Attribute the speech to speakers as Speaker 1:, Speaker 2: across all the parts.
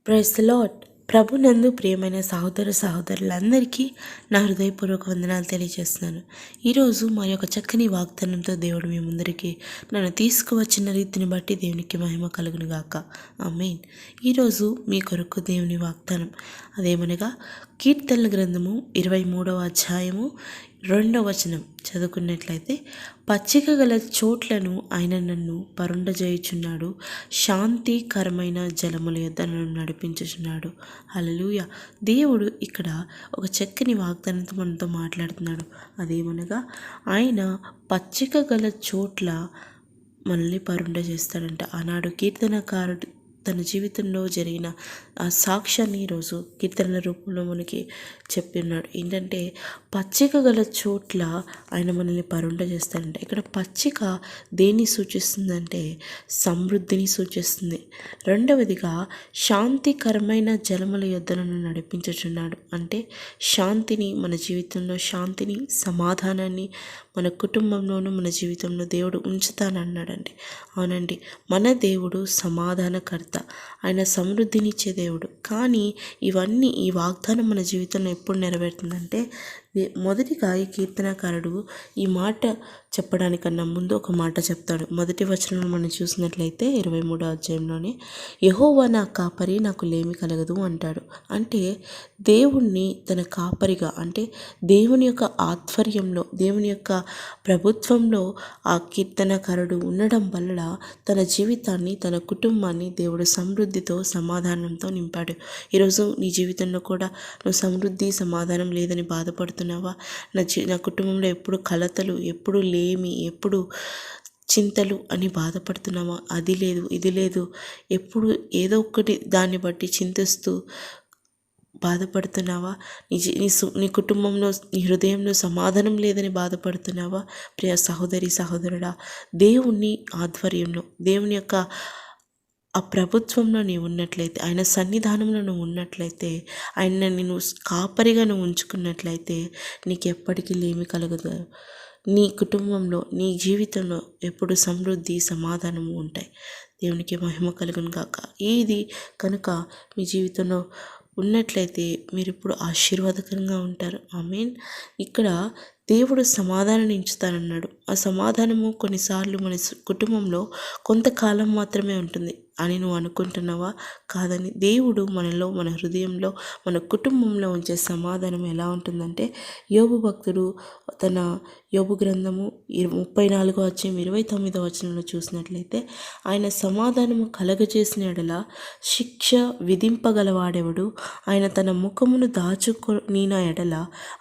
Speaker 1: Praise the lord. ప్రభునందు ప్రియమైన సహోదర సహోదరులందరికీ నా హృదయపూర్వక వందనాలు తెలియజేస్తున్నాను. ఈరోజు మా యొక్క చక్కని వాగ్దానంతో దేవుడు మీ ముందరికి నన్ను తీసుకువచ్చిన రీతిని బట్టి దేవునికి మహిమ కలుగును గాక. ఆమేన్. ఈరోజు మీ కొరకు దేవుని వాగ్దానం అదేమనగా కీర్తనల గ్రంథము 23వ అధ్యాయము 2వ వచనం చదువుకున్నట్లయితే, పచ్చిక గల చోట్లను ఆయన నన్ను పరుండజేయుచున్నాడు, శాంతికరమైన జలముల యొద్ద నన్ను నడిపించుచున్నాడు. హల్లెలూయా. దేవుడు ఇక్కడ ఒక చక్కని వాగ్దానంతో మనతో మాట్లాడుతున్నాడు. అదేమనగా ఆయన పచ్చిక గల చోట్ల మనల్ని పరుండజేస్తాడంట. ఆనాడు కీర్తనకారుడు తన జీవితంలో జరిగిన ఆ సాక్ష్యాన్ని ఈరోజు కీర్తన రూపంలో మనకి చెప్పి ఉన్నాడు. ఏంటంటే పచ్చిక గల చోట్ల ఆయన మనల్ని పరుండజేస్తాడంట. ఇక్కడ పచ్చిక దేన్ని సూచిస్తుందంటే సమృద్ధిని సూచిస్తుంది. రెండవదిగా శాంతికరమైన జలముల యొద్దను నడిపించుచున్నాడు. అంటే శాంతిని, మన జీవితంలో శాంతిని, సమాధానాన్ని మన కుటుంబంలోనూ మన జీవితంలో దేవుడు ఉంచుతానన్నాడండి. అవునండి, మన దేవుడు సమాధానకర్త, ఆయన సమృద్ధినిచ్చే దేవుడు. కానీ ఇవన్నీ, ఈ వాగ్దానం మన జీవితంలో ఎప్పుడు నెరవేరుతుందంటే, మొదటిగా ఈ కీర్తనకారుడు ఈ మాట చెప్పడానికన్నా ముందు ఒక మాట చెప్తాడు. మొదటి వచనంలో మనం చూసినట్లయితే 23వ అధ్యాయంలోనే, యెహోవా నా కాపరి, నాకు లేమి కలగదు అంటాడు. అంటే దేవుణ్ణి తన కాపరిగా, అంటే దేవుని యొక్క ఆధ్వర్యంలో, దేవుని యొక్క ప్రభుత్వంలో ఆ కీర్తనకారుడు ఉండడం వల్ల తన జీవితాన్ని, తన కుటుంబాన్ని దేవుడు సమృద్ధితో, సమాధానంతో నింపాడు. ఈరోజు నీ జీవితంలో కూడా నువ్వు సమృద్ధి, సమాధానం లేదని బాధపడుతున్నావా? నా కుటుంబంలో ఎప్పుడు కలతలు, ఎప్పుడు లేమి, ఎప్పుడు చింతలు అని బాధపడుతున్నావా? అది లేదు, ఇది లేదు, ఎప్పుడు ఏదో ఒకటి దాన్ని బట్టి చింతిస్తూ బాధపడుతున్నావా? నీ కుటుంబంలో, నీ హృదయంలో సమాధానం లేదని బాధపడుతున్నావా? ప్రియ సహోదరి సహోదరుడా, దేవుని ఆధ్వర్యంలో, దేవుని యొక్క ఆ ప్రభుత్వంలో నీవు ఉన్నట్లయితే, ఆయన సన్నిధానంలో నువ్వు ఉన్నట్లయితే, ఆయన నువ్వు కాపరిగా నువ్వు ఉంచుకున్నట్లయితే నీకు ఎప్పటికీ లేమి కలగదు. నీ కుటుంబంలో, నీ జీవితంలో ఎప్పుడు సమృద్ధి, సమాధానము ఉంటాయి. దేవునికి మహిమ కలుగును గాక. ఇది కనుక మీ జీవితంలో ఉన్నట్లయితే మీరు ఇప్పుడు ఆశీర్వాదకరంగా ఉంటారు. ఆమేన్. ఇక్కడ దేవుడు సమాధానాన్ని ఇచ్చుతానన్నాడు. ఆ సమాధానము కొన్నిసార్లు మన కుటుంబంలో కొంతకాలం మాత్రమే ఉంటుంది అని నువ్వు అనుకుంటున్నావా? కాదని, దేవుడు మనలో, మన హృదయంలో, మన కుటుంబంలో ఉంచే సమాధానం ఎలా ఉంటుందంటే, యోబు భక్తుడు తన యోబు గ్రంథము 34వ అధ్యాయం 29వ వచనంలో చూసినట్లయితే, ఆయన సమాధానము కలగజేసిన ఎడల శిక్ష విధింపగలవాడెవడు? ఆయన తన ముఖమును దాచుకొనిన ఎడల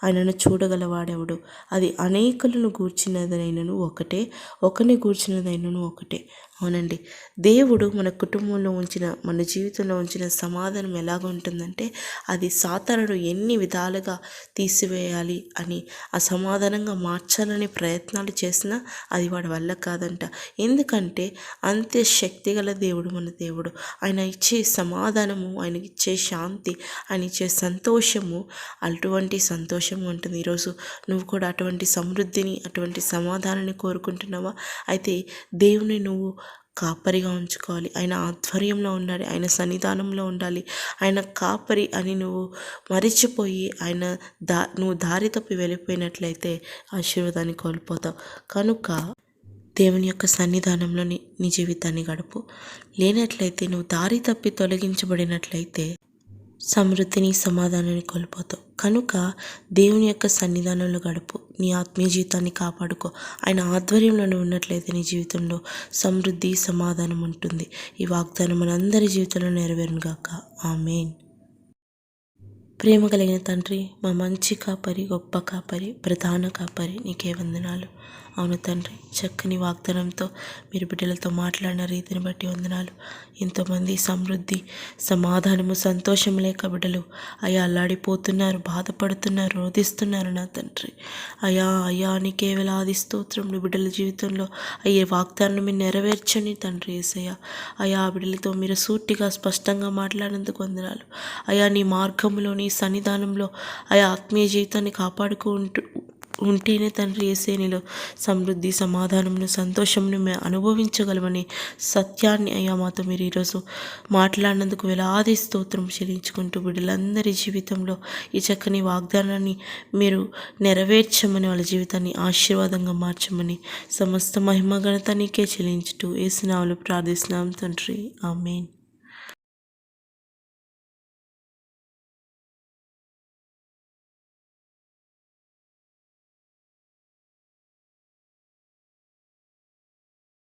Speaker 1: ఆయనను చూడగలవాడెవడు? అది అనేకులను గూర్చినదైనను ఒకటే, ఒకని గూర్చినదైనను ఒకటే. అవునండి, దేవుడు మన కుటుంబంలో ఉంచిన, మన జీవితంలో ఉంచిన సమాధానం ఎలాగ ఉంటుందంటే, అది సాతానుడు ఎన్ని విధాలుగా తీసివేయాలి అని, ఆ సమాధానంగా మార్చాలని ప్రయత్నాలు చేసినా అది వాడి వల్ల కాదంట. ఎందుకంటే అంతే శక్తిగల దేవుడు మన దేవుడు. ఆయన ఇచ్చే సమాధానము, ఆయన ఇచ్చే శాంతి, ఆయన ఇచ్చే సంతోషము, అటువంటి సంతోషము ఉంటుంది. ఈరోజు నువ్వు కూడా అటువంటి సమృద్ధిని, అటువంటి సమాధానాన్ని కోరుకుంటున్నావా? అయితే దేవుని నువ్వు కాపరిగా ఉంచుకోవాలి. ఆయన ఆధ్వర్యంలో ఉండాలి, ఆయన సన్నిధానంలో ఉండాలి. ఆయన కాపరి అని నువ్వు మరిచిపోయి నువ్వు దారి తప్పి వెళ్ళిపోయినట్లయితే ఆశీర్వాదాన్ని కోల్పోతావు. కనుక దేవుని యొక్క సన్నిధానంలో నీ జీవితాన్ని గడుపు. లేనట్లయితే, నువ్వు దారి తప్పి తొలగించబడినట్లయితే సమృద్ధిని, సమాధానాన్ని కోల్పోతావు. కనుక దేవుని యొక్క సన్నిధానంలో గడుపు. నీ ఆత్మీయ జీవితాన్ని కాపాడుకో. ఆయన ఆధ్వర్యంలో ఉన్నట్లయితే నీ జీవితంలో సమృద్ధి, సమాధానం ఉంటుంది. ఈ వాగ్దానం మనందరి జీవితంలో నెరవేరును గాక. ఆమేన్. ప్రేమ కలిగిన తండ్రి, మా మంచి కాపరి, గొప్ప కాపరి, ప్రధాన కాపరి, నీకే వందనాలు. అవును తండ్రి, చక్కని వాగ్దానంతో మీరు బిడ్డలతో మాట్లాడిన రీతిని బట్టి వందనాలు. ఎంతోమంది సమృద్ధి, సమాధానము, సంతోషం లేక బిడ్డలు అయ్యా అల్లాడిపోతున్నారు, బాధపడుతున్నారు, రోధిస్తున్నారు నా తండ్రి. అయ్యా నీకే వేలాది స్తోత్రములు. బిడ్డల జీవితంలో అయ్యే వాగ్దానం మీరు నెరవేర్చని తండ్రి యేసయ్య. అయ్యా ఆ బిడ్డలతో మీరు సూటిగా, స్పష్టంగా మాట్లాడినందుకు వందనాలు. అయ్యా నీ మార్గంలో, నీ సన్నిధానంలో ఆత్మీయ జీవితాన్ని ఉంటేనే తండ్రి యేసే నీలో సమృద్ధి, సమాధానమును, సంతోషమును మేము అనుభవించగలమని సత్యాన్ని అయ్యా మాతో మీరు ఈరోజు మాట్లాడినందుకు వేలాది స్తోత్రం చెల్లించుకుంటూ బిడ్డలందరి జీవితంలో ఈ చక్కని వాగ్దానాన్ని మీరు నెరవేర్చమని, వాళ్ళ జీవితాన్ని ఆశీర్వాదంగా మార్చమని సమస్త మహిమ ఘనత నీకే చెల్లించుతూ యేసు నామములో ప్రార్థిస్తున్నాం తండ్రి. ఆమేన్.